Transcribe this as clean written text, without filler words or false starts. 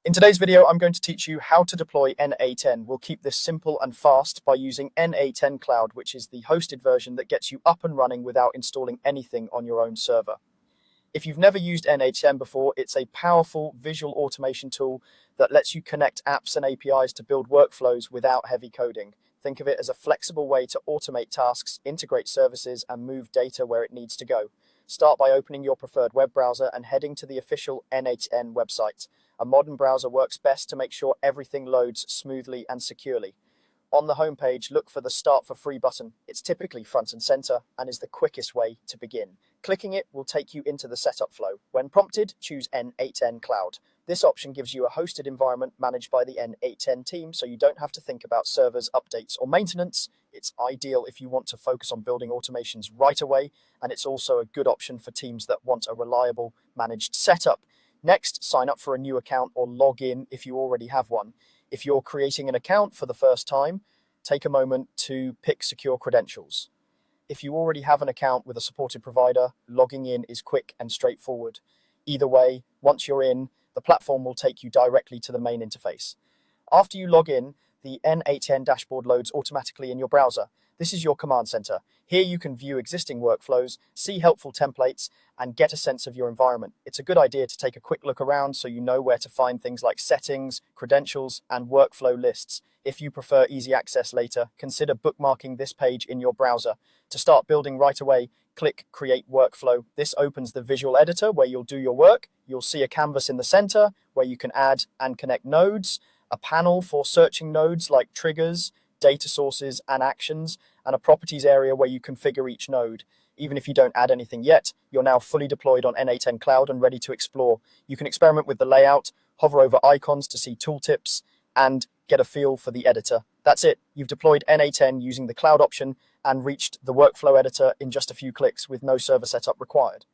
In today's video, I'm going to teach you how to deploy N8N. We'll keep this simple and fast by using N8N Cloud, which is the hosted version that gets you up and running without installing anything on your own server. If you've never used N8N before, it's a powerful visual automation tool that lets you connect apps and APIs to build workflows without heavy coding. Think of it as a flexible way to automate tasks, integrate services, and move data where it needs to go. Start by opening your preferred web browser and heading to the official N8N website. A modern browser works best to make sure everything loads smoothly and securely. On the homepage, look for the Start for Free button. It's typically front and center and is the quickest way to begin. Clicking it will take you into the setup flow. When prompted, choose N8N Cloud. This option gives you a hosted environment managed by the N8N team, so you don't have to think about servers, updates, or maintenance. It's ideal if you want to focus on building automations right away, and it's also a good option for teams that want a reliable, managed setup. Next, sign up for a new account or log in if you already have one. If you're creating an account for the first time, take a moment to pick secure credentials. If you already have an account with a supported provider, logging in is quick and straightforward. Either way, once you're in, the platform will take you directly to the main interface. After you log in, the N8N dashboard loads automatically in your browser. This is your command center. Here you can view existing workflows, see helpful templates, and get a sense of your environment. It's a good idea to take a quick look around so you know where to find things like settings, credentials, and workflow lists. If you prefer easy access later, consider bookmarking this page in your browser. To start building right away, click Create Workflow. This opens the visual editor where you'll do your work. You'll see a canvas in the center where you can add and connect nodes, a panel for searching nodes like triggers, data sources, and actions, and a properties area where you configure each node. Even if you don't add anything yet, you're now fully deployed on N8N Cloud and ready to explore. You can experiment with the layout, hover over icons to see tooltips, and get a feel for the editor. That's it. You've deployed N8N using the cloud option and reached the workflow editor in just a few clicks with no server setup required.